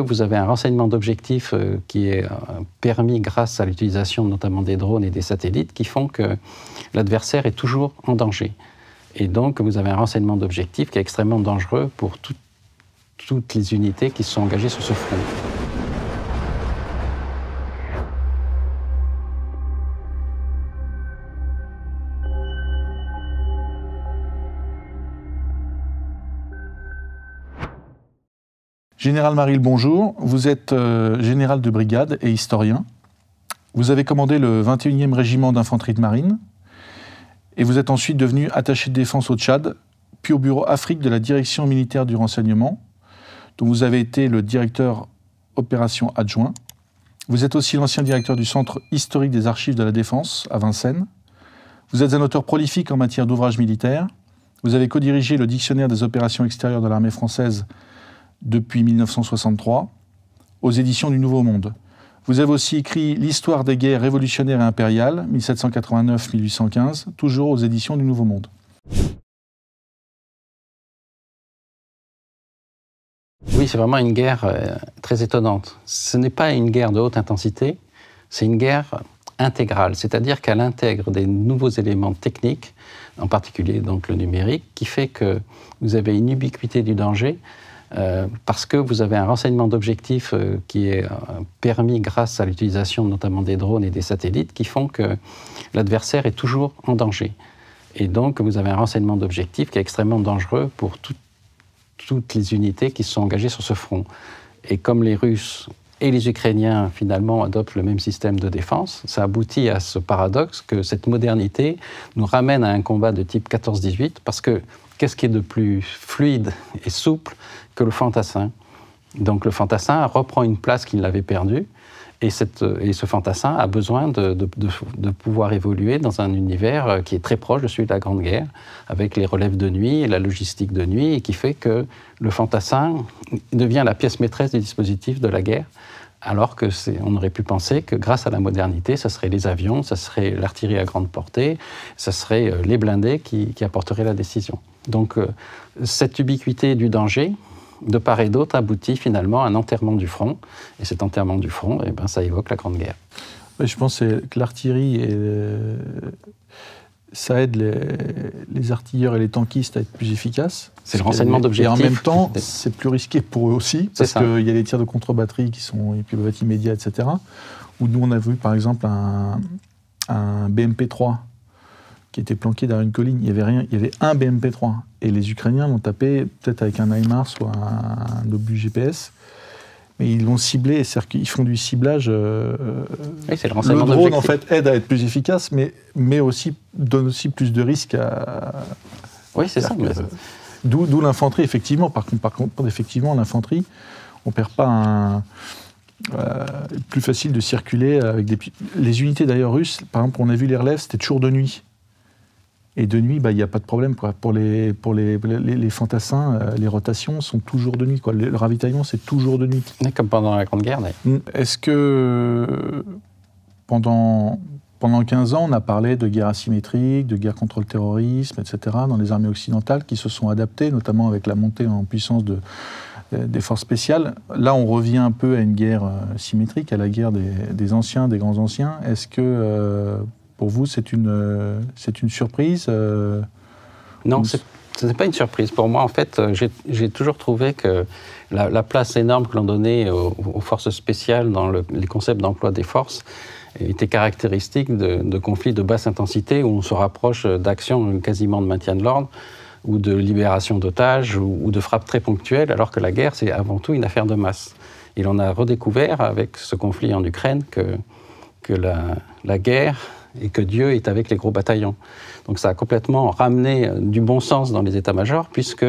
Vous avez un renseignement d'objectifs qui est permis grâce à l'utilisation notamment des drones et des satellites qui font que l'adversaire est toujours en danger. Et donc vous avez un renseignement d'objectifs qui est extrêmement dangereux pour toutes les unités qui sont engagées sur ce front. Général Maril, bonjour. Vous êtes général de brigade et historien. Vous avez commandé le 21e régiment d'infanterie de marine et vous êtes ensuite devenu attaché de défense au Tchad, puis au bureau Afrique de la direction militaire du renseignement, dont vous avez été le directeur opération adjoint. Vous êtes aussi l'ancien directeur du Centre historique des archives de la défense à Vincennes. Vous êtes un auteur prolifique en matière d'ouvrages militaires. Vous avez co-dirigé le dictionnaire des opérations extérieures de l'armée française depuis 1963, aux éditions du Nouveau Monde. Vous avez aussi écrit l'histoire des guerres révolutionnaires et impériales, 1789-1815, toujours aux éditions du Nouveau Monde. Oui, c'est vraiment une guerre très étonnante. Ce n'est pas une guerre de haute intensité, c'est une guerre intégrale, c'est-à-dire qu'elle intègre des nouveaux éléments techniques, en particulier donc le numérique, qui fait que vous avez une ubiquité du danger, parce que vous avez un renseignement d'objectifs qui est permis grâce à l'utilisation notamment des drones et des satellites qui font que l'adversaire est toujours en danger. Et donc vous avez un renseignement d'objectifs qui est extrêmement dangereux pour toutes les unités qui sont engagées sur ce front. Et comme les Russes et les Ukrainiens finalement adoptent le même système de défense, ça aboutit à ce paradoxe que cette modernité nous ramène à un combat de type 14-18 parce que qu'est-ce qui est de plus fluide et souple que le fantassin? Donc le fantassin reprend une place qu'il avait perdue et ce fantassin a besoin de pouvoir évoluer dans un univers qui est très proche de celui de la Grande Guerre, avec les relèves de nuit et la logistique de nuit, et qui fait que le fantassin devient la pièce maîtresse du dispositif de la guerre, alors qu'on aurait pu penser que grâce à la modernité, ça serait les avions, ça serait l'artillerie à grande portée, ça serait les blindés qui apporteraient la décision. Donc cette ubiquité du danger, de part et d'autre, aboutit finalement à un enterrement du front. Et cet enterrement du front, eh ben, ça évoque la Grande Guerre. Oui, je pense que l'artillerie, ça aide les artilleurs et les tankistes à être plus efficaces. C'est le renseignement d'objectifs. Et en même temps, c'est plus risqué pour eux aussi, parce qu'il y a des tirs de contre-batterie qui peuvent être immédiats, etc. Où nous, on a vu par exemple un BMP-3 qui était planqué derrière une colline. Il y avait rien, il y avait un BMP-3. Et les Ukrainiens l'ont tapé peut-être avec un HIMARS ou un obus GPS. Mais ils l'ont ciblé, c'est-à-dire qu'ils font du ciblage. Oui, c'est le renseignement Le drone, en fait, aide à être plus efficace, mais aussi donne aussi plus de risques à... Oui, c'est ça. D'où l'infanterie, effectivement. Par contre, effectivement, l'infanterie, on ne perd pas plus facile de circuler avec des... Les unités, d'ailleurs, russes, par exemple, on a vu les relèves, c'était toujours de nuit. Et de nuit, il n'y a pas de problème, quoi. Pour les fantassins, les rotations sont toujours de nuit, quoi. Le ravitaillement, c'est toujours de nuit. Comme pendant la Grande Guerre, d'ailleurs. Est-ce que pendant 15 ans, on a parlé de guerre asymétrique, de guerre contre le terrorisme, etc., dans les armées occidentales qui se sont adaptées, notamment avec la montée en puissance des forces spéciales. Là, on revient un peu à une guerre symétrique, à la guerre des anciens, des grands anciens. Est-ce que... pour vous, c'est une surprise Non, ce n'est pas une surprise. Pour moi, en fait, j'ai toujours trouvé que la place énorme que l'on donnait aux forces spéciales dans les concepts d'emploi des forces était caractéristique de conflits de basse intensité où on se rapproche d'actions quasiment de maintien de l'ordre ou de libération d'otages ou de frappes très ponctuelles, alors que la guerre, c'est avant tout une affaire de masse. Et l'on a redécouvert avec ce conflit en Ukraine que la guerre et que Dieu est avec les gros bataillons. Donc ça a complètement ramené du bon sens dans les états-majors, puisque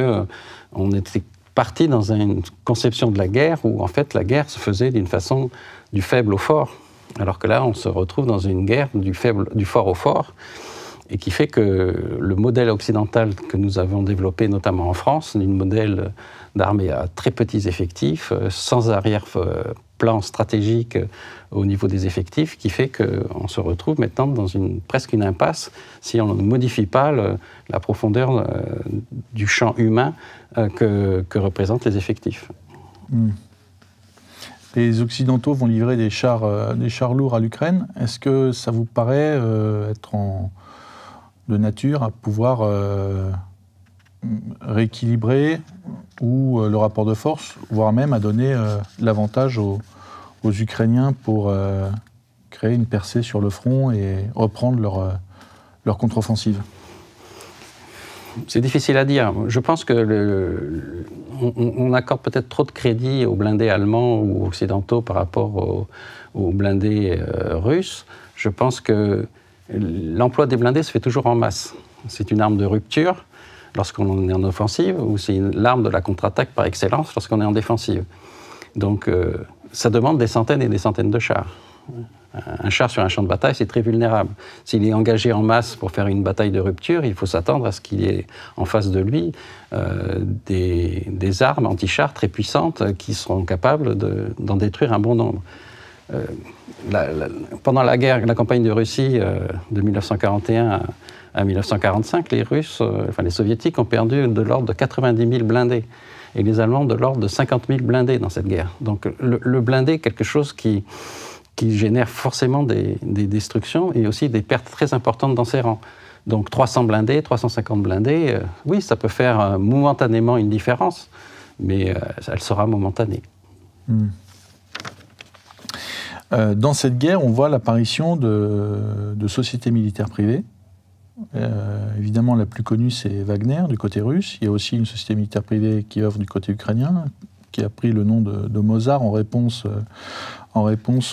on était parti dans une conception de la guerre où en fait la guerre se faisait d'une façon du faible au fort, alors que là on se retrouve dans une guerre du fort au fort, et qui fait que le modèle occidental que nous avons développé notamment en France, un modèle d'armée à très petits effectifs, sans arrière-plan stratégique au niveau des effectifs, qui fait qu'on se retrouve maintenant dans presque une impasse si on ne modifie pas la profondeur du champ humain que représentent les effectifs. les Occidentaux vont livrer des chars lourds à l'Ukraine. Est-ce que ça vous paraît être de nature à pouvoir rééquilibrer ou le rapport de force, voire même à donner l'avantage aux Ukrainiens pour créer une percée sur le front et reprendre leur contre-offensive? C'est difficile à dire. Je pense que on accorde peut-être trop de crédit aux blindés allemands ou occidentaux par rapport aux blindés russes. Je pense que l'emploi des blindés se fait toujours en masse. C'est une arme de rupture lorsqu'on est en offensive, ou c'est l'arme de la contre-attaque par excellence lorsqu'on est en défensive. Donc ça demande des centaines et des centaines de chars. Un char sur un champ de bataille, c'est très vulnérable. S'il est engagé en masse pour faire une bataille de rupture, il faut s'attendre à ce qu'il y ait en face de lui des armes anti-chars très puissantes qui seront capables d'en détruire un bon nombre. Pendant la guerre, la campagne de Russie de 1941 à 1945, les Russes, les Soviétiques ont perdu de l'ordre de 90 000 blindés. Et les Allemands de l'ordre de 50 000 blindés dans cette guerre. Donc le blindé est quelque chose qui génère forcément des destructions et aussi des pertes très importantes dans ses rangs. Donc 300 blindés, 350 blindés, oui, ça peut faire momentanément une différence, mais elle sera momentanée. Dans cette guerre, on voit l'apparition de sociétés militaires privées. Évidemment, la plus connue, c'est Wagner, du côté russe. Il y a aussi une société militaire privée qui œuvre du côté ukrainien, qui a pris le nom de Mozart en réponse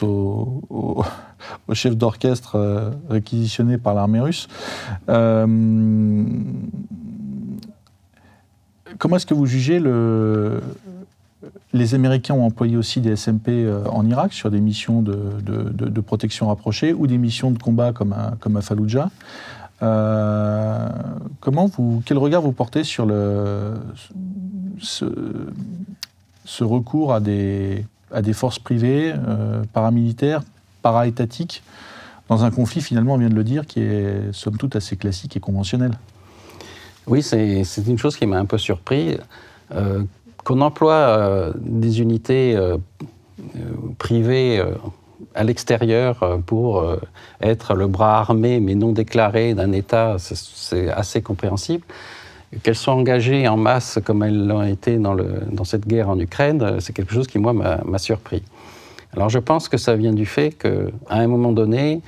au chef d'orchestre réquisitionné par l'armée russe. Comment est-ce que vous jugez les Américains ont employé aussi des SMP en Irak sur des missions de protection rapprochée ou des missions de combat comme à Fallujah. Quel regard vous portez sur ce recours à des forces privées, paramilitaires, para-étatiques, dans un conflit, finalement, on vient de le dire, qui est somme toute assez classique et conventionnel? Oui, c'est une chose qui m'a un peu surpris. Qu'on emploie des unités privées à l'extérieur pour être le bras armé mais non déclaré d'un État, c'est assez compréhensible. Qu'elles soient engagées en masse comme elles l'ont été dans cette guerre en Ukraine, c'est quelque chose qui, moi, m'a surpris. Alors je pense que ça vient du fait qu'à un moment donné,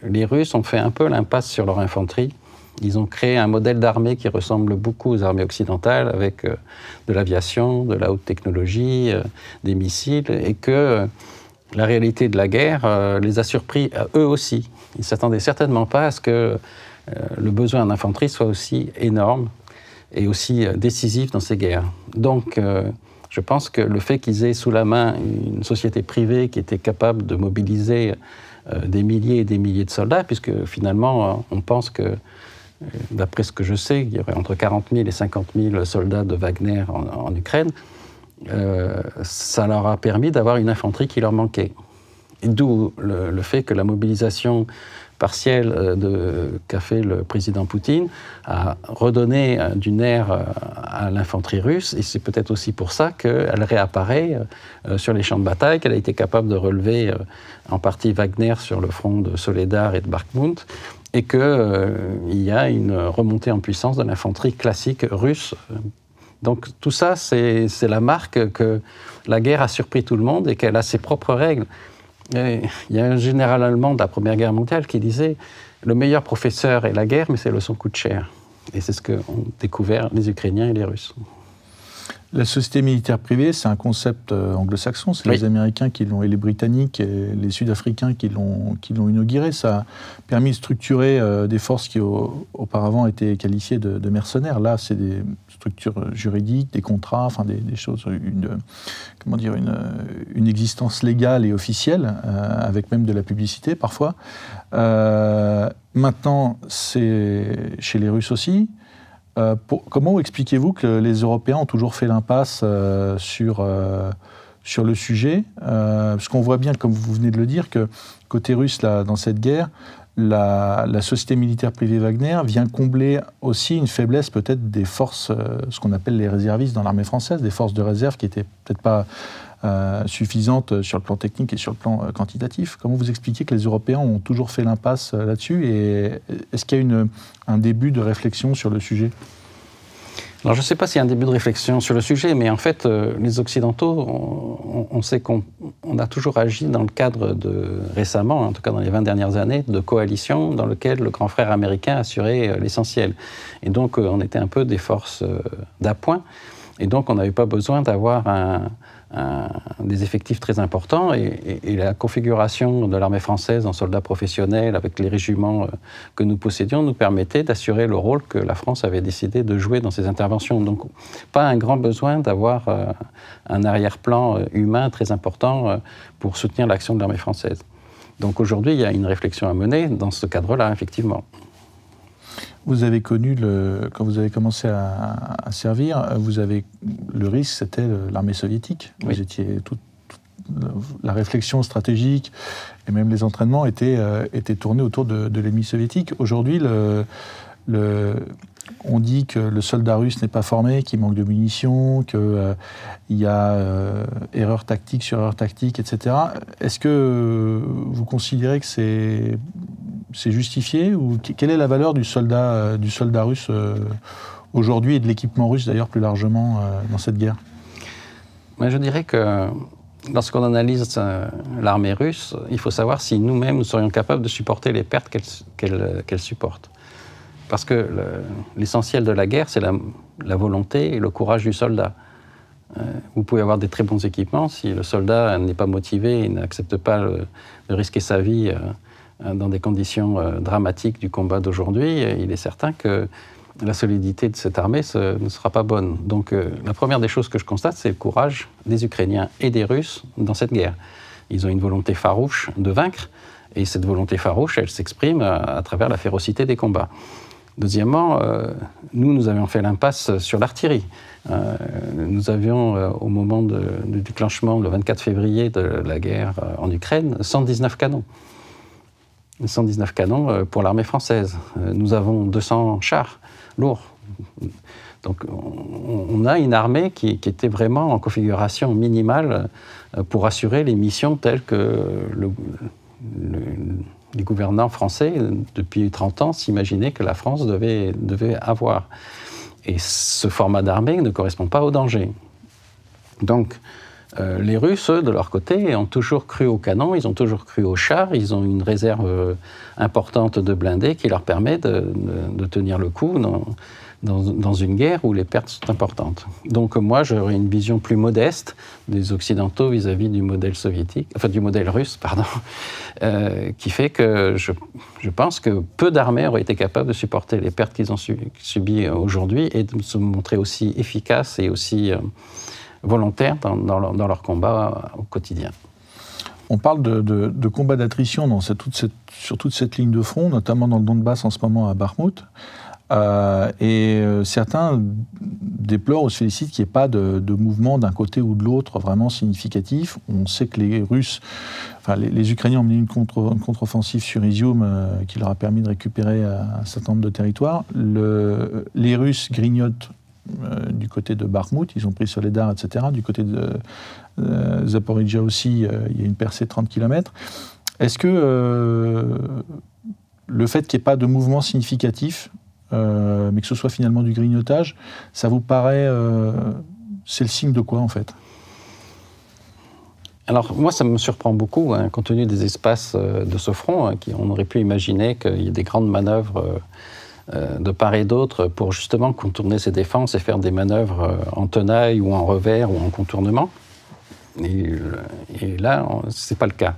les Russes ont fait un peu l'impasse sur leur infanterie. Ils ont créé un modèle d'armée qui ressemble beaucoup aux armées occidentales, avec de l'aviation, de la haute technologie, des missiles, et que la réalité de la guerre les a surpris eux aussi. Ils ne s'attendaient certainement pas à ce que le besoin en infanterie soit aussi énorme et aussi décisif dans ces guerres. Donc, je pense que le fait qu'ils aient sous la main une société privée qui était capable de mobiliser des milliers et des milliers de soldats, puisque finalement, on pense que, d'après ce que je sais, il y aurait entre 40 000 et 50 000 soldats de Wagner en Ukraine, ça leur a permis d'avoir une infanterie qui leur manquait. D'où le fait que la mobilisation partielle qu'a fait le président Poutine a redonné du nerf à l'infanterie russe, et c'est peut-être aussi pour ça qu'elle réapparaît sur les champs de bataille, qu'elle a été capable de relever en partie Wagner sur le front de Soledar et de Bakhmout, et qu'il y a une remontée en puissance de l'infanterie classique russe. Donc tout ça, c'est la marque que la guerre a surpris tout le monde et qu'elle a ses propres règles. Et il y a un général allemand de la Première Guerre mondiale qui disait « Le meilleur professeur est la guerre, mais ses leçons coûtent cher ». Et c'est ce qu'ont découvert les Ukrainiens et les Russes. La société militaire privée, c'est un concept anglo-saxon. C'est les Américains qui l'ont, et les Britanniques et les Sud-Africains qui l'ont inauguré. Ça a permis de structurer des forces qui auparavant étaient qualifiées de mercenaires. Là, c'est des structures juridiques, des contrats, enfin des choses, une existence légale et officielle, avec même de la publicité parfois. Maintenant, c'est chez les Russes aussi. Comment expliquez-vous que les Européens ont toujours fait l'impasse sur le sujet, parce qu'on voit bien, comme vous venez de le dire, que côté russe, là, dans cette guerre, la société militaire privée Wagner vient combler aussi une faiblesse peut-être des forces, ce qu'on appelle les réservistes dans l'armée française, des forces de réserve qui n'étaient peut-être pas suffisantes sur le plan technique et sur le plan quantitatif. Comment vous expliquez que les Européens ont toujours fait l'impasse là-dessus, et est-ce qu'il y a un début de réflexion sur le sujet ? Alors, je ne sais pas s'il y a un début de réflexion sur le sujet, mais en fait, les Occidentaux, on sait qu'on a toujours agi dans le cadre récemment, en tout cas dans les 20 dernières années, de coalitions dans lesquelles le grand frère américain assurait l'essentiel. Et donc, on était un peu des forces d'appoint. Et donc, on n'avait pas besoin d'avoir des effectifs très importants. Et la configuration de l'armée française en soldats professionnels, avec les régiments que nous possédions, nous permettait d'assurer le rôle que la France avait décidé de jouer dans ces interventions. Donc, pas un grand besoin d'avoir un arrière-plan humain très important pour soutenir l'action de l'armée française. Donc, aujourd'hui, il y a une réflexion à mener dans ce cadre-là, effectivement. Vous avez connu, quand vous avez commencé à servir, le risque, c'était l'armée soviétique. Oui. Vous étiez la réflexion stratégique et même les entraînements étaient tournés autour de l'ennemi soviétique. Aujourd'hui, on dit que le soldat russe n'est pas formé, qu'il manque de munitions, qu'il y a erreur tactique sur erreur tactique, etc. Est-ce que vous considérez que c'est justifié, ou quelle est la valeur du soldat russe aujourd'hui, et de l'équipement russe d'ailleurs plus largement dans cette guerre ? Mais je dirais que lorsqu'on analyse l'armée russe, il faut savoir si nous-mêmes nous serions capables de supporter les pertes qu'elle supporte. Parce que l'essentiel de la guerre, c'est la volonté et le courage du soldat. Vous pouvez avoir des très bons équipements, si le soldat n'est pas motivé et n'accepte pas de risquer sa vie dans des conditions dramatiques du combat d'aujourd'hui, il est certain que la solidité de cette armée ne sera pas bonne. Donc la première des choses que je constate, c'est le courage des Ukrainiens et des Russes dans cette guerre. Ils ont une volonté farouche de vaincre, et cette volonté farouche, elle s'exprime à travers la férocité des combats. Deuxièmement, nous avions fait l'impasse sur l'artillerie. Nous avions, au moment du déclenchement, le 24 février de la guerre en Ukraine, 119 canons. 119 canons pour l'armée française. Nous avons 200 chars lourds. Donc on a une armée qui était vraiment en configuration minimale pour assurer les missions telles que les gouvernants français, depuis 30 ans, s'imaginaient que la France devait avoir. Et ce format d'armée ne correspond pas au danger. Donc, les Russes, eux, de leur côté, ont toujours cru aux canons, ils ont toujours cru aux chars, ils ont une réserve importante de blindés qui leur permet de tenir le coup dans une guerre où les pertes sont importantes. Donc moi, j'aurais une vision plus modeste des Occidentaux vis-à-vis du modèle soviétique, enfin du modèle russe, pardon, qui fait que je pense que peu d'armées auraient été capables de supporter les pertes qu'ils ont subies aujourd'hui et de se montrer aussi efficaces et aussi volontaires dans leur combat au quotidien. On parle de combat d'attrition sur toute cette ligne de front, notamment dans le Donbass en ce moment à Bakhmout. Et certains déplorent ou se félicitent qu'il n'y ait pas de mouvement d'un côté ou de l'autre vraiment significatif. On sait que les Russes, enfin les Ukrainiens ont mené une contre-offensive sur Izium qui leur a permis de récupérer un certain nombre de territoires. Les Russes grignotent du côté de Bakhmout, ils ont pris Soledar, etc. Du côté de Zaporizhzhia aussi, il y a une percée de 30 km. Est-ce que le fait qu'il n'y ait pas de mouvement significatif, mais que ce soit finalement du grignotage, ça vous paraît... c'est le signe de quoi, en fait ? Alors, moi, ça me surprend beaucoup, hein, compte tenu des espaces de ce front, hein, on aurait pu imaginer qu'il y ait des grandes manœuvres de part et d'autre pour justement contourner ces défenses et faire des manœuvres en tenaille ou en revers ou en contournement. Et là, ce n'est pas le cas.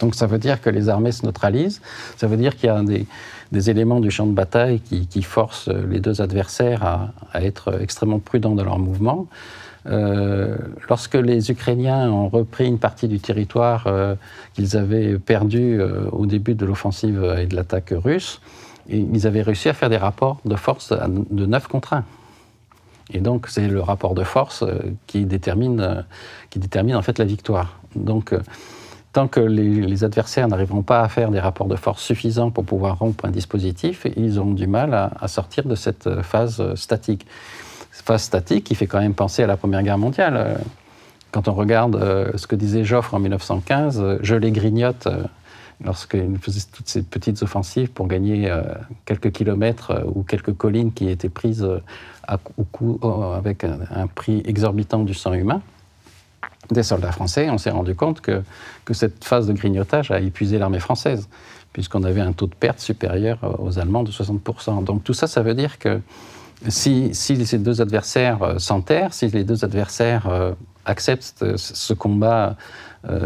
Donc ça veut dire que les armées se neutralisent, ça veut dire qu'il y a des éléments du champ de bataille qui forcent les deux adversaires à être extrêmement prudents dans leur mouvement. Lorsque les Ukrainiens ont repris une partie du territoire qu'ils avaient perdu au début de l'offensive et de l'attaque russe, ils avaient réussi à faire des rapports de force de 9 contre 1. Et donc c'est le rapport de force qui détermine en fait la victoire. Donc tant que les adversaires n'arriveront pas à faire des rapports de force suffisants pour pouvoir rompre un dispositif, ils auront du mal à sortir de cette phase statique. Phase statique qui fait quand même penser à la Première Guerre mondiale. Quand on regarde ce que disait Joffre en 1915, je les grignote lorsqu'il faisait toutes ces petites offensives pour gagner quelques kilomètres ou quelques collines qui étaient prises avec un prix exorbitant du sang humain des soldats français. On s'est rendu compte que cette phase de grignotage a épuisé l'armée française, puisqu'on avait un taux de perte supérieur aux Allemands de 60%. Donc tout ça, ça veut dire que si ces deux adversaires s'enterrent, si les deux adversaires acceptent ce combat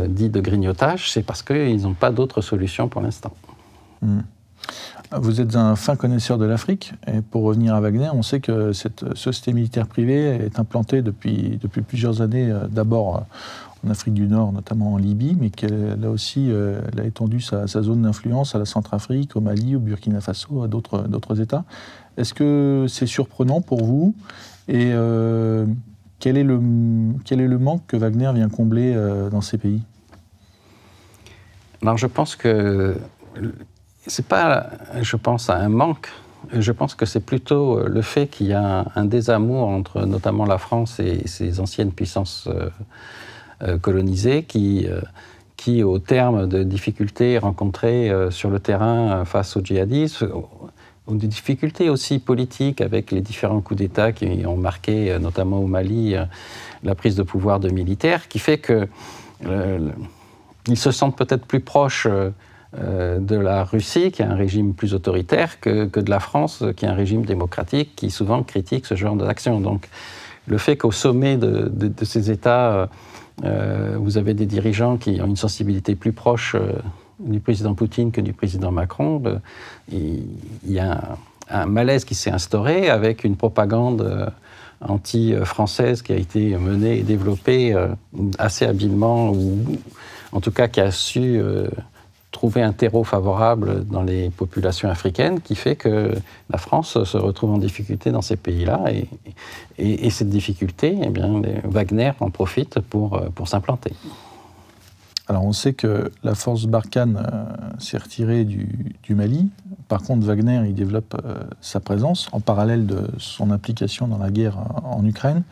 dit de grignotage, c'est parce qu'ils n'ont pas d'autre solution pour l'instant. Vous êtes un fin connaisseur de l'Afrique, et pour revenir à Wagner, on sait que cette société militaire privée est implantée depuis plusieurs années, d'abord en Afrique du Nord, notamment en Libye, mais qu'elle a aussi elle a étendu sa zone d'influence à la Centrafrique, au Mali, au Burkina Faso, à d'autres États. Est-ce que c'est surprenant pour vous? Et quel est le manque que Wagner vient combler dans ces pays? Alors je pense que c'est pas, je pense, à un manque. Je pense que c'est plutôt le fait qu'il y a un désamour entre notamment la France et ses anciennes puissances colonisées qui, au terme de difficultés rencontrées sur le terrain face aux djihadistes, ou des difficultés aussi politiques avec les différents coups d'État qui ont marqué, notamment au Mali, la prise de pouvoir de militaires, qui fait qu'ils se sentent peut-être plus proches de la Russie, qui a un régime plus autoritaire, que de la France, qui a un régime démocratique, qui souvent critique ce genre d'action. Donc, le fait qu'au sommet de ces États, vous avez des dirigeants qui ont une sensibilité plus proche du président Poutine que du président Macron, il y a un malaise qui s'est instauré avec une propagande anti-française qui a été menée et développée assez habilement, ou en tout cas qui a su trouver un terreau favorable dans les populations africaines, qui fait que la France se retrouve en difficulté dans ces pays-là. Et cette difficulté, eh bien, Wagner en profite pour s'implanter. Alors on sait que la force Barkhane s'est retirée du Mali. Par contre, Wagner il développe sa présence en parallèle de son implication dans la guerre en Ukraine.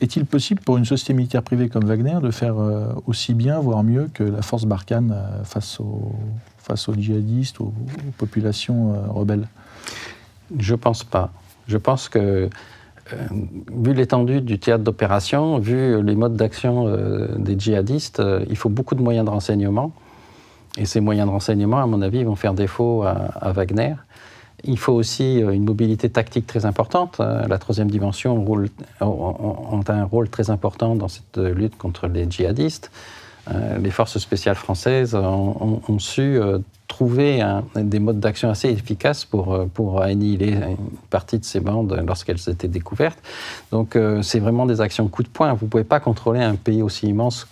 Est-il possible pour une société militaire privée comme Wagner de faire aussi bien, voire mieux que la force Barkhane face aux djihadistes, aux populations rebelles? Je ne pense pas. Je pense que, vu l'étendue du théâtre d'opération, vu les modes d'action des djihadistes, il faut beaucoup de moyens de renseignement. Et ces moyens de renseignement, à mon avis, vont faire défaut à Wagner. Il faut aussi une mobilité tactique très importante. La troisième dimension ont un rôle très important dans cette lutte contre les djihadistes. Les forces spéciales françaises ont su trouver des modes d'action assez efficaces pour annihiler une partie de ces bandes lorsqu'elles étaient découvertes. Donc c'est vraiment des actions coup de poing. Vous ne pouvez pas contrôler un pays aussi immense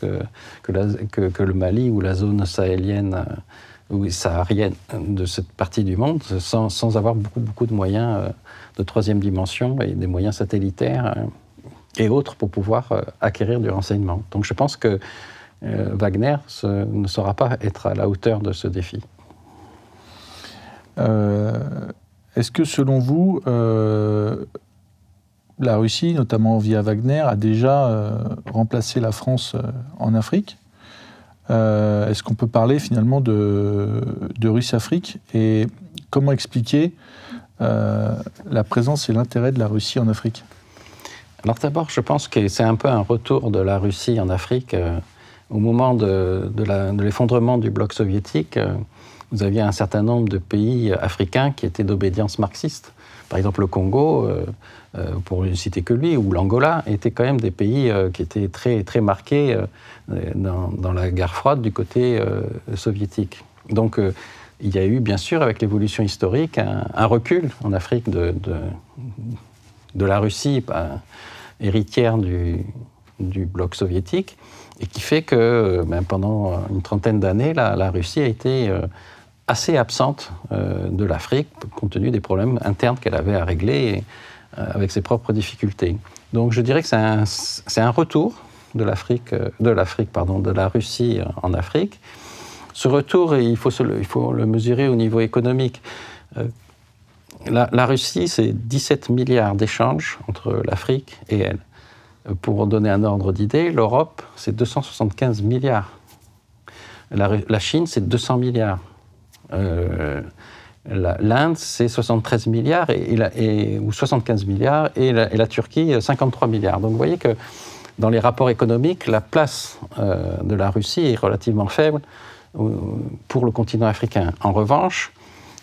que le Mali ou la zone sahélienne ou saharienne de cette partie du monde sans avoir beaucoup de moyens de troisième dimension et des moyens satellitaires et autres pour pouvoir acquérir du renseignement. Donc je pense que Wagner ne saura pas être à la hauteur de ce défi. Est-ce que selon vous, la Russie, notamment via Wagner, a déjà remplacé la France en Afrique? Est-ce qu'on peut parler finalement de Russe-Afrique? Et comment expliquer la présence et l'intérêt de la Russie en Afrique? Alors d'abord, je pense que c'est un peu un retour de la Russie en Afrique. Au moment de l'effondrement du bloc soviétique, vous aviez un certain nombre de pays africains qui étaient d'obédience marxiste. Par exemple, le Congo, pour ne citer que lui, ou l'Angola, étaient quand même des pays qui étaient très marqués dans la guerre froide du côté soviétique. Donc, il y a eu, bien sûr, avec l'évolution historique, un recul en Afrique de la Russie, héritière du bloc soviétique, et qui fait que pendant une trentaine d'années, la Russie a été assez absente de l'Afrique, compte tenu des problèmes internes qu'elle avait à régler avec ses propres difficultés. Donc je dirais que c'est un retour de la Russie en Afrique. Ce retour, il faut le mesurer au niveau économique. La Russie, c'est 17 milliards d'échanges entre l'Afrique et elle. Pour donner un ordre d'idée, l'Europe, c'est 275 milliards. La Chine, c'est 200 milliards. L'Inde, c'est 73 milliards ou 75 milliards, et la Turquie, 53 milliards. Donc vous voyez que dans les rapports économiques, la place de la Russie est relativement faible pour le continent africain. En revanche,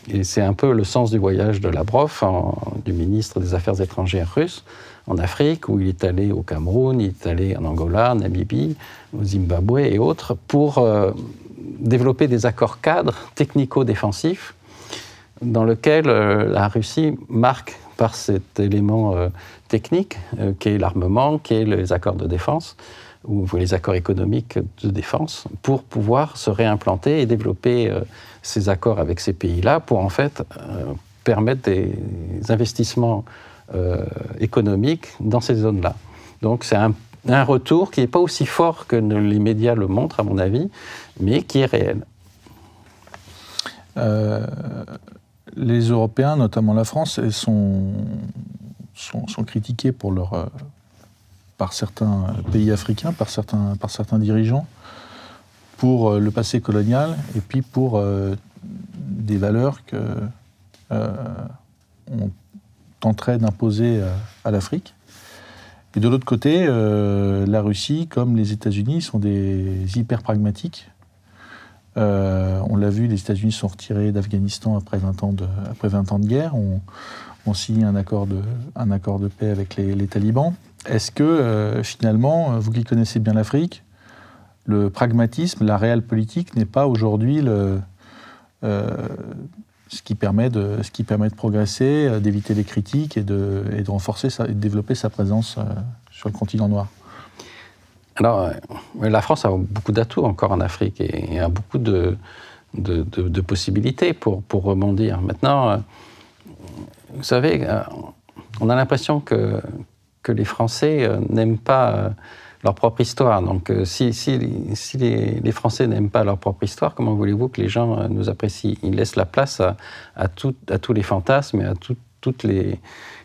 et c'est un peu le sens du voyage de Lavrov, du ministre des Affaires étrangères russe, en Afrique, où il est allé au Cameroun, il est allé en Angola, en Namibie, au Zimbabwe et autres, pour développer des accords cadres technico-défensifs dans lesquels la Russie marque par cet élément technique, qu'est l'armement, qu'est les accords de défense, ou les accords économiques de défense, pour pouvoir se réimplanter et développer ces accords avec ces pays-là, pour en fait permettre des investissements économiques dans ces zones-là. Donc c'est un retour qui n'est pas aussi fort que les médias le montrent, à mon avis, mais qui est réel. Les Européens, notamment la France, sont critiqués par certains pays africains, par certains dirigeants, pour le passé colonial et puis pour des valeurs qu'on tenterait d'imposer à l'Afrique. Et de l'autre côté, la Russie, comme les États-Unis, sont des hyper pragmatiques. On l'a vu, les États-Unis sont retirés d'Afghanistan après 20 ans de guerre. On signe un accord de paix avec les talibans. Est-ce que, finalement, vous qui connaissez bien l'Afrique, le pragmatisme, la réelle politique n'est pas aujourd'hui ce qui permet de progresser, d'éviter les critiques et de renforcer et de développer sa présence sur le continent noir? Alors, la France a beaucoup d'atouts encore en Afrique et a beaucoup de possibilités pour rebondir. Maintenant, vous savez, on a l'impression que les Français n'aiment pas leur propre histoire. Donc, si les Français n'aiment pas leur propre histoire, comment voulez-vous que les gens nous apprécient? Ils laissent la place à tous les fantasmes et à toutes les,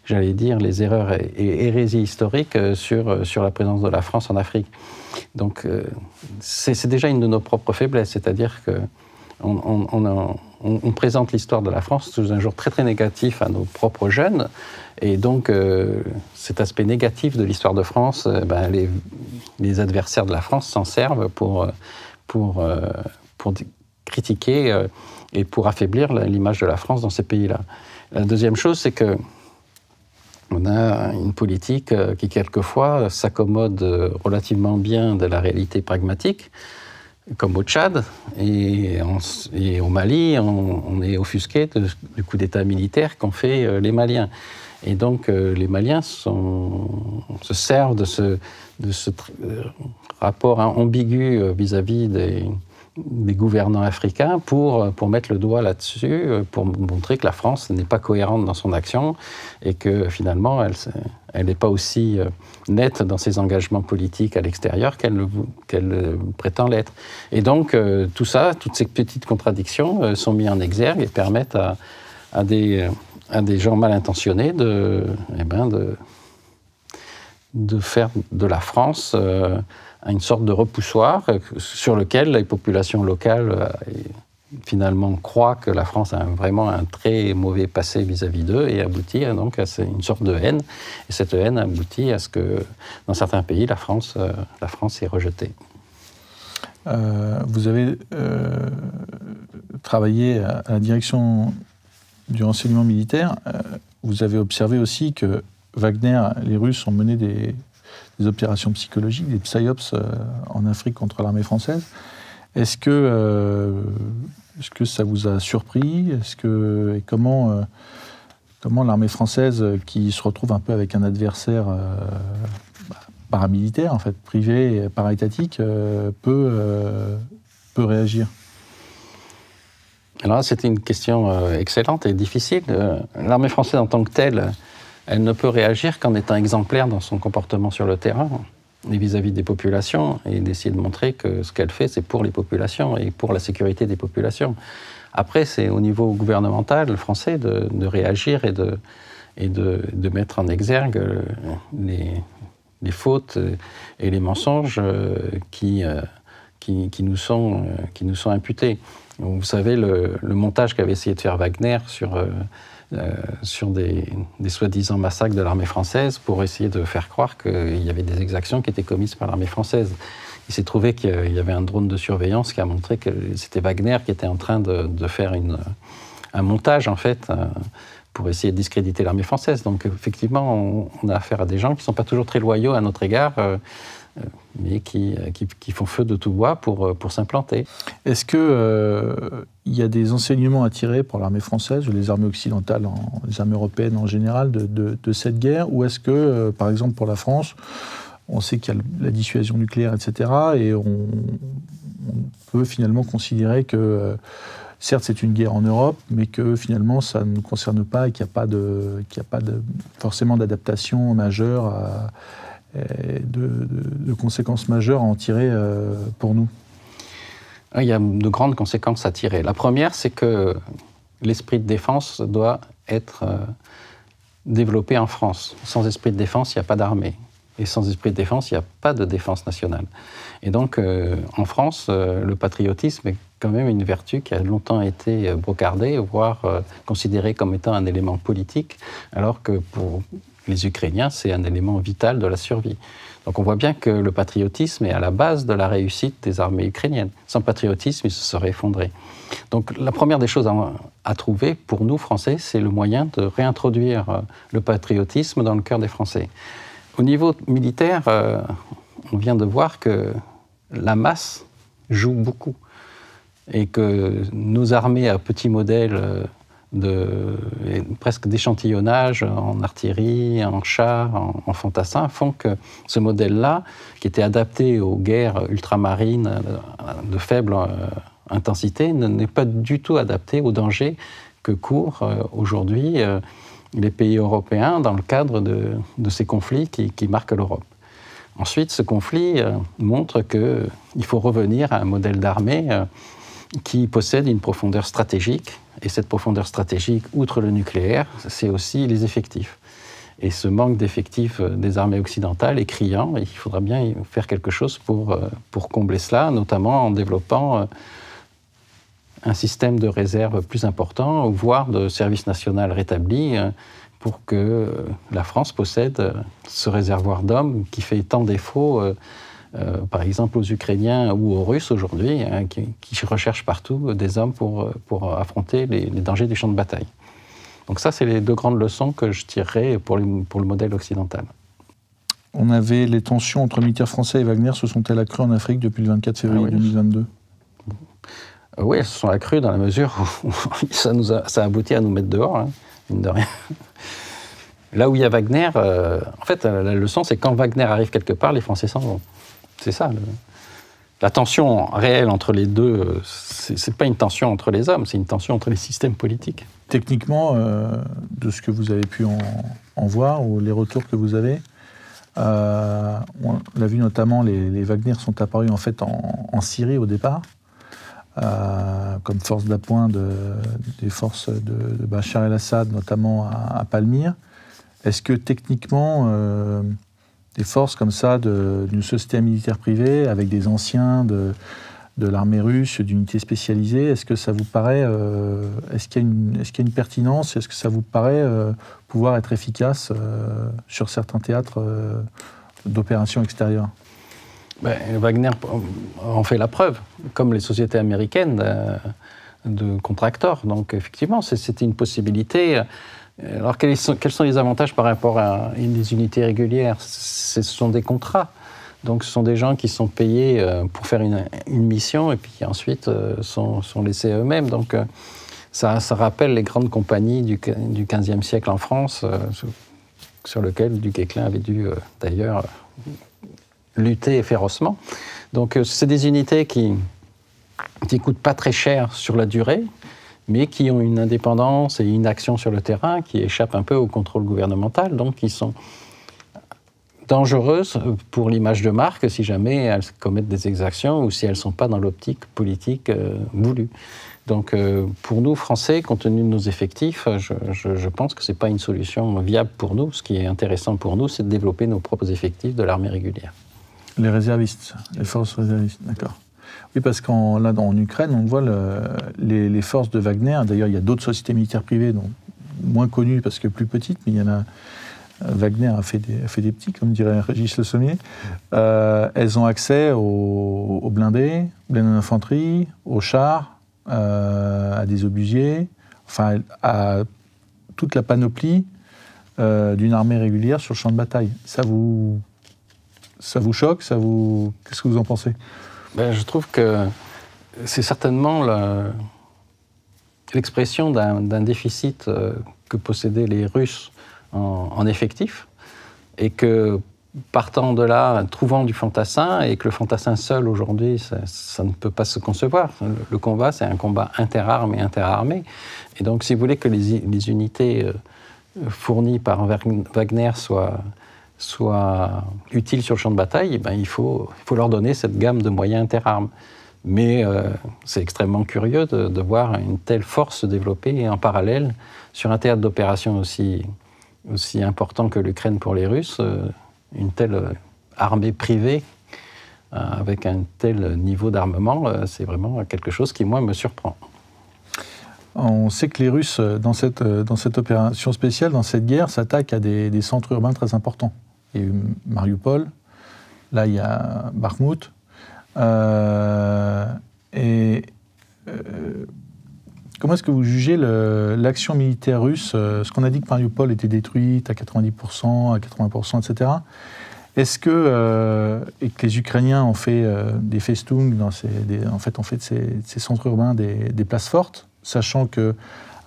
j'allais dire, les erreurs et hérésies historiques sur la présence de la France en Afrique. Donc, c'est déjà une de nos propres faiblesses, c'est-à-dire qu'on présente l'histoire de la France sous un jour très très négatif à nos propres jeunes, et donc cet aspect négatif de l'histoire de France, les adversaires de la France s'en servent pour critiquer et pour affaiblir l'image de la France dans ces pays-là. La deuxième chose, c'est que on a une politique qui, quelquefois, s'accommode relativement bien de la réalité pragmatique, comme au Tchad, et au Mali, on est offusqué du coup d'État militaire qu'ont fait les Maliens. Et donc, les Maliens se servent de ce rapport ambigu vis-à-vis des gouvernants africains pour mettre le doigt là-dessus, pour montrer que la France n'est pas cohérente dans son action et que finalement elle n'est pas aussi nette dans ses engagements politiques à l'extérieur qu'elle prétend l'être. Et donc tout ça, toutes ces petites contradictions sont mises en exergue et permettent à des gens mal intentionnés de faire de la France une sorte de repoussoir sur lequel les populations locales finalement croient que la France a vraiment un très mauvais passé vis-à-vis d'eux et aboutit donc à une sorte de haine. Et cette haine aboutit à ce que, dans certains pays, la France est rejetée. Vous avez travaillé à la direction du renseignement militaire. Vous avez observé aussi que Wagner, les Russes ont mené des opérations psychologiques, des psyops en Afrique contre l'armée française. Est-ce que ça vous a surpris? Et comment l'armée française, qui se retrouve un peu avec un adversaire paramilitaire, en fait, privé et paraétatique, peut réagir? Alors, c'était une question excellente et difficile. L'armée française en tant que telle, elle ne peut réagir qu'en étant exemplaire dans son comportement sur le terrain. et vis-à-vis des populations, et d'essayer de montrer que ce qu'elle fait, c'est pour les populations et pour la sécurité des populations. Après, c'est au niveau gouvernemental français de réagir et de mettre en exergue les fautes et les mensonges qui nous sont imputés. Vous savez, le montage qu'avait essayé de faire Wagner sur des soi-disant massacres de l'armée française pour essayer de faire croire qu'il y avait des exactions qui étaient commises par l'armée française. Il s'est trouvé qu'il y avait un drone de surveillance qui a montré que c'était Wagner qui était en train de faire un montage, en fait, pour essayer de discréditer l'armée française. Donc, effectivement, on a affaire à des gens qui ne sont pas toujours très loyaux à notre égard, mais qui font feu de tout bois pour s'implanter. Est-ce qu'il y a des enseignements à tirer pour l'armée française ou les armées occidentales, les armées européennes en général, de cette guerre? Ou est-ce que, par exemple, pour la France, on sait qu'il y a la dissuasion nucléaire, etc., et on peut finalement considérer que, certes, c'est une guerre en Europe, mais que finalement, ça ne nous concerne pas et qu'il n'y a pas forcément d'adaptation majeure de conséquences majeures à en tirer pour nous? Il y a de grandes conséquences à tirer. La première, c'est que l'esprit de défense doit être développé en France. Sans esprit de défense, il n'y a pas d'armée. Et sans esprit de défense, il n'y a pas de défense nationale. Et donc, en France, le patriotisme est quand même une vertu qui a longtemps été brocardée, voire considérée comme étant un élément politique, alors que pour les Ukrainiens, c'est un élément vital de la survie. Donc on voit bien que le patriotisme est à la base de la réussite des armées ukrainiennes. Sans patriotisme, ils se seraient effondrés. Donc la première des choses à trouver, pour nous, Français, c'est le moyen de réintroduire le patriotisme dans le cœur des Français. Au niveau militaire, on vient de voir que la masse joue beaucoup et que nos armées à petit modèle presque d'échantillonnage en artillerie, en chars, en fantassins, font que ce modèle-là, qui était adapté aux guerres ultramarines de faible intensité, n'est pas du tout adapté aux dangers que courent aujourd'hui les pays européens dans le cadre de ces conflits qui marquent l'Europe. Ensuite, ce conflit montre qu'il faut revenir à un modèle d'armée qui possède une profondeur stratégique. Et cette profondeur stratégique, outre le nucléaire, c'est aussi les effectifs. Et ce manque d'effectifs des armées occidentales est criant. Et il faudra bien faire quelque chose pour combler cela, notamment en développant un système de réserve plus important, voire de service national rétabli, pour que la France possède ce réservoir d'hommes qui fait tant défaut, par exemple aux Ukrainiens ou aux Russes aujourd'hui, qui recherchent partout des hommes pour affronter les dangers du champ de bataille. Donc ça, c'est les deux grandes leçons que je tirerais pour le modèle occidental. On avait les tensions entre militaires français et Wagner, se sont-elles accrues en Afrique depuis le 24 février 2022 ? Oui, elles se sont accrues dans la mesure où ça a abouti à nous mettre dehors, mine de rien. Là où il y a Wagner, en fait, la leçon, c'est quand Wagner arrive quelque part, les Français s'en vont. C'est ça. La tension réelle entre les deux, c'est pas une tension entre les hommes, c'est une tension entre les systèmes politiques. Techniquement, de ce que vous avez pu en voir, ou les retours que vous avez, on l'a vu notamment, les Wagner sont apparus en fait en Syrie au départ, comme force d'appoint des forces de Bachar el-Assad, notamment à Palmyre. Est-ce que techniquement, des forces comme ça d'une société militaire privée, avec des anciens de l'armée russe, d'unités spécialisées, est-ce que ça vous paraît, est-ce qu'il y a une pertinence, est-ce que ça vous paraît pouvoir être efficace sur certains théâtres d'opérations extérieures? Wagner en fait la preuve, comme les sociétés américaines de contracteurs. Donc effectivement, c'était une possibilité. Alors quels sont les avantages par rapport à des unités régulières? Ce sont des contrats. Donc ce sont des gens qui sont payés pour faire une mission et puis qui ensuite sont laissés à eux-mêmes. Donc ça rappelle les grandes compagnies du XVe siècle en France, sur lesquelles Duquesclin avait dû d'ailleurs lutter férocement. Donc c'est des unités qui coûtent pas très cher sur la durée, mais qui ont une indépendance et une action sur le terrain qui échappent un peu au contrôle gouvernemental, donc qui sont dangereuses pour l'image de marque si jamais elles commettent des exactions ou si elles ne sont pas dans l'optique politique voulue. Donc pour nous, Français, compte tenu de nos effectifs, je pense que ce n'est pas une solution viable pour nous. Ce qui est intéressant pour nous, c'est de développer nos propres effectifs de l'armée régulière. Les réservistes, les forces réservistes, d'accord. Oui, parce en Ukraine, on voit les forces de Wagner. D'ailleurs, il y a d'autres sociétés militaires privées, moins connues parce que plus petites, mais il y en a. Wagner a fait des petits, comme dirait Régis Le Sommier. Elles ont accès aux blindés d'infanterie, aux chars, à des obusiers, enfin à toute la panoplie d'une armée régulière sur le champ de bataille. Ça vous choque? Qu'est-ce que vous en pensez? Je trouve que c'est certainement l'expression d'un déficit que possédaient les Russes en effectif, et que partant de là, trouvant du fantassin, et que le fantassin seul aujourd'hui, ça ne peut pas se concevoir. Le combat, c'est un combat interarmes et interarmées. Et donc, si vous voulez que les unités fournies par Wagner soient utiles sur le champ de bataille, il faut leur donner cette gamme de moyens interarmes. Mais c'est extrêmement curieux de voir une telle force se développer en parallèle sur un théâtre d'opération aussi important que l'Ukraine pour les Russes, une telle armée privée avec un tel niveau d'armement, c'est vraiment quelque chose qui, moi, me surprend. On sait que les Russes, dans cette opération spéciale, dans cette guerre, s'attaquent à des centres urbains très importants. Il y a eu Mariupol, là il y a Bakhmout, comment est-ce que vous jugez l'action militaire russe? Ce qu'on a dit que Mariupol était détruite à 90%, à 80%, etc. Est-ce que, et que les Ukrainiens ont fait des Festung, ont fait de ces centres urbains des places fortes, sachant qu'à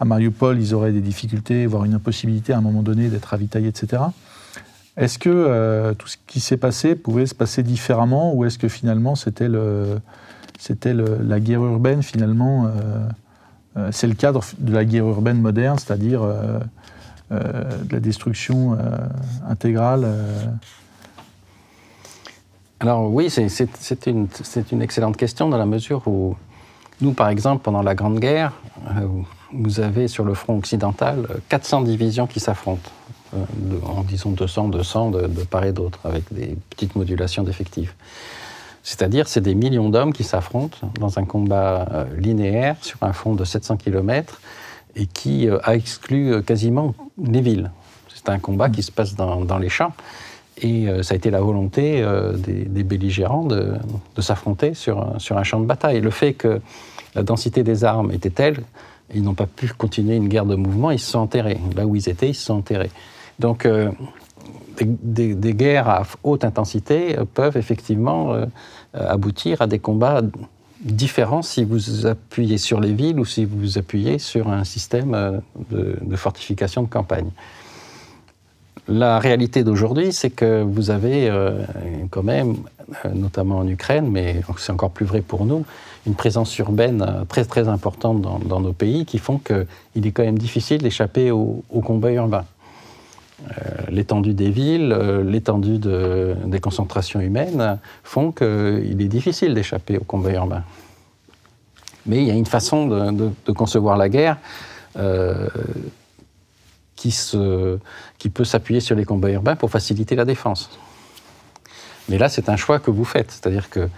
Mariupol, ils auraient des difficultés, voire une impossibilité à un moment donné d'être ravitaillés, etc. Est-ce que tout ce qui s'est passé pouvait se passer différemment, ou est-ce que finalement c'était la guerre urbaine, finalement c'est le cadre de la guerre urbaine moderne, c'est-à-dire de la destruction intégrale Alors oui, c'est une excellente question dans la mesure où nous, par exemple, pendant la Grande Guerre, vous avez sur le front occidental 400 divisions qui s'affrontent, en disons 200 de part et d'autre, avec des petites modulations d'effectifs. C'est-à-dire, c'est des millions d'hommes qui s'affrontent dans un combat linéaire sur un front de 700 km et qui a exclu quasiment les villes. C'est un combat qui se passe dans les champs et ça a été la volonté des belligérants de s'affronter sur un champ de bataille. Le fait que la densité des armes était telle, ils n'ont pas pu continuer une guerre de mouvement, ils se sont enterrés. Là où ils étaient, ils se sont enterrés. Donc, des guerres à haute intensité peuvent effectivement aboutir à des combats différents si vous appuyez sur les villes ou si vous appuyez sur un système de fortification de campagne. La réalité d'aujourd'hui, c'est que vous avez quand même, notamment en Ukraine, mais c'est encore plus vrai pour nous, une présence urbaine très très importante dans nos pays qui font qu'il est quand même difficile d'échapper au combat urbain. L'étendue des villes, l'étendue des concentrations humaines font qu'il est difficile d'échapper au combat urbain. Mais il y a une façon de concevoir la guerre qui peut s'appuyer sur les combats urbains pour faciliter la défense. Mais là, c'est un choix que vous faites. C'est-à-dire que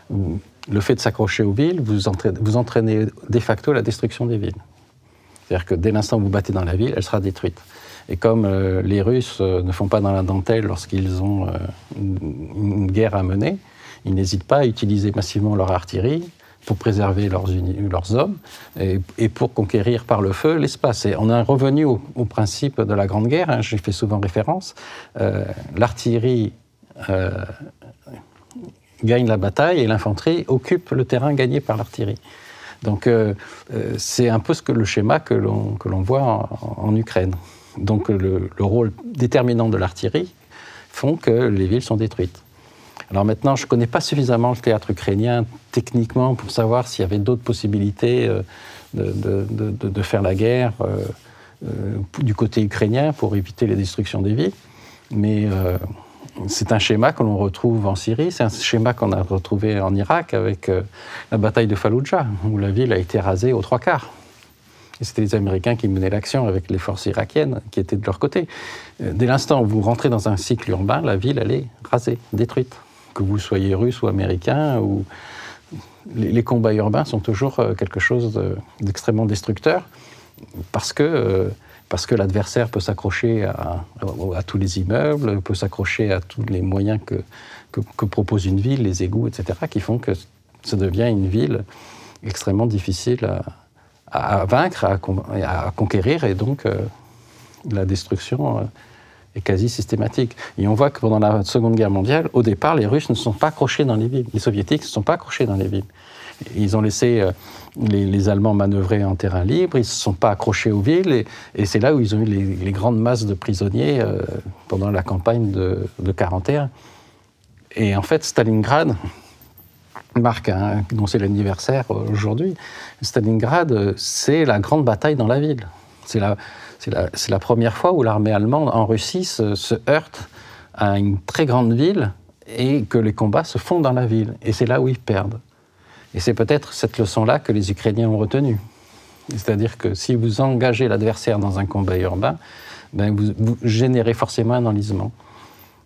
le fait de s'accrocher aux villes, vous entraînez de facto la destruction des villes. C'est-à-dire que dès l'instant où vous battez dans la ville, elle sera détruite. Et comme les Russes ne font pas dans la dentelle lorsqu'ils ont une guerre à mener, ils n'hésitent pas à utiliser massivement leur artillerie pour préserver leurs hommes et pour conquérir par le feu l'espace. Et on est revenu au principe de la Grande Guerre, hein, j'y fais souvent référence. L'artillerie gagne la bataille et l'infanterie occupe le terrain gagné par l'artillerie. Donc c'est un peu le schéma que l'on voit en Ukraine. Donc le rôle déterminant de l'artillerie font que les villes sont détruites. Alors maintenant, je ne connais pas suffisamment le théâtre ukrainien techniquement pour savoir s'il y avait d'autres possibilités de faire la guerre du côté ukrainien pour éviter les destructions des villes. Mais C'est un schéma que l'on retrouve en Syrie, c'est un schéma qu'on a retrouvé en Irak avec la bataille de Falloujah, où la ville a été rasée aux 3/4. Et c'était les Américains qui menaient l'action avec les forces irakiennes qui étaient de leur côté. Dès l'instant où vous rentrez dans un cycle urbain, la ville, elle est rasée, détruite. Que vous soyez russe ou américain, ou... les combats urbains sont toujours quelque chose d'extrêmement destructeur, parce que l'adversaire peut s'accrocher à tous les immeubles, peut s'accrocher à tous les moyens que propose une ville, les égouts, etc., qui font que ça devient une ville extrêmement difficile à vaincre, à conquérir, et donc la destruction est quasi systématique. Et on voit que pendant la Seconde Guerre mondiale, au départ, les Russes ne se sont pas accrochés dans les villes. Les Soviétiques ne se sont pas accrochés dans les villes. Ils ont laissé les Allemands manœuvrer en terrain libre, ils ne se sont pas accrochés aux villes, et c'est là où ils ont eu les grandes masses de prisonniers pendant la campagne de 1941. Et en fait, Stalingrad marque, dont c'est l'anniversaire aujourd'hui, Stalingrad, c'est la grande bataille dans la ville. C'est la première fois où l'armée allemande en Russie se heurte à une très grande ville et que les combats se font dans la ville. Et c'est là où ils perdent. Et c'est peut-être cette leçon-là que les Ukrainiens ont retenue. C'est-à-dire que si vous engagez l'adversaire dans un combat urbain, ben vous générez forcément un enlisement.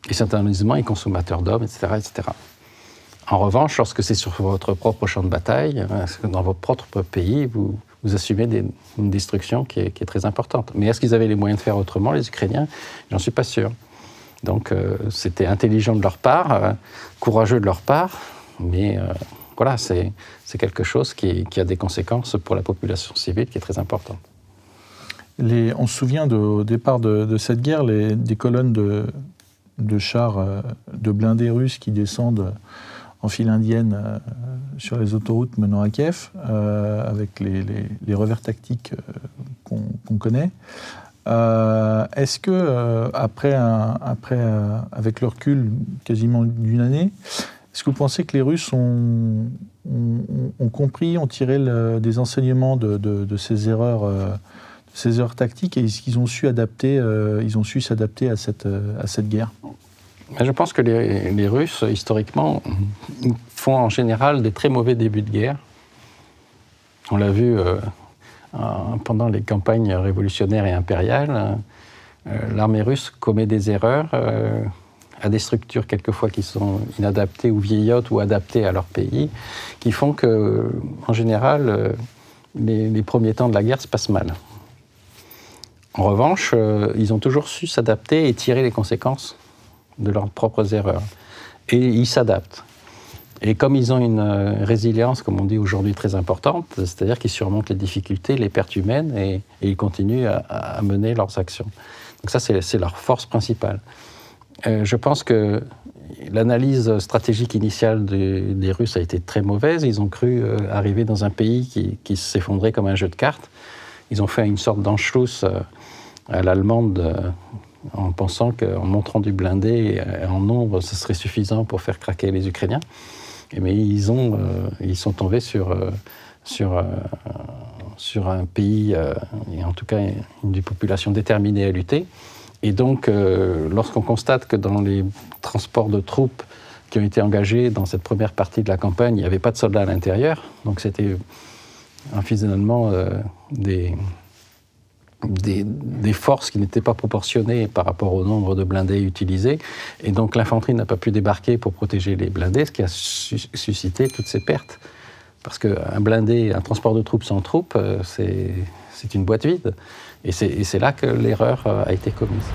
Et cet enlisement est consommateur d'hommes, etc., etc. En revanche, lorsque c'est sur votre propre champ de bataille, dans votre propre pays, vous assumez une destruction qui est très importante. Mais est-ce qu'ils avaient les moyens de faire autrement, les Ukrainiens? J'en suis pas sûr. Donc c'était intelligent de leur part, courageux de leur part, mais voilà, c'est quelque chose qui a des conséquences pour la population civile qui est très importante. On se souvient au départ de cette guerre, des colonnes de chars, de blindés russes qui descendent en file indienne sur les autoroutes menant à Kiev, avec les revers tactiques qu'on connaît. Est-ce que, avec le recul quasiment d'une année, est-ce que vous pensez que les Russes ont compris, ont tiré des enseignements de ces erreurs tactiques, et est-ce qu'ils ont su s'adapter à cette guerre? Je pense que les Russes, historiquement, font en général des très mauvais débuts de guerre. On l'a vu pendant les campagnes révolutionnaires et impériales. L'armée russe commet des erreurs à des structures quelquefois qui sont inadaptées ou vieillottes ou adaptées à leur pays, qui font que, en général, les premiers temps de la guerre se passent mal. En revanche, ils ont toujours su s'adapter et tirer les conséquences de leurs propres erreurs. Et ils s'adaptent. Et comme ils ont une résilience, comme on dit aujourd'hui, très importante, c'est-à-dire qu'ils surmontent les difficultés, les pertes humaines, et ils continuent à mener leurs actions. Donc ça, c'est leur force principale. Je pense que l'analyse stratégique initiale des Russes a été très mauvaise. Ils ont cru arriver dans un pays qui s'effondrait comme un jeu de cartes. Ils ont fait une sorte d'Anschluss à l'allemande, en pensant qu'en montrant du blindé en nombre, ce serait suffisant pour faire craquer les Ukrainiens. Mais ils sont tombés sur un pays, et en tout cas une population déterminée à lutter. Et donc, lorsqu'on constate que dans les transports de troupes qui ont été engagés dans cette première partie de la campagne, il n'y avait pas de soldats à l'intérieur, donc c'était finalement des forces qui n'étaient pas proportionnées par rapport au nombre de blindés utilisés. Et donc l'infanterie n'a pas pu débarquer pour protéger les blindés, ce qui a suscité toutes ces pertes. Parce qu'un blindé, un transport de troupes sans troupes, c'est une boîte vide. Et c'est là que l'erreur a été commise.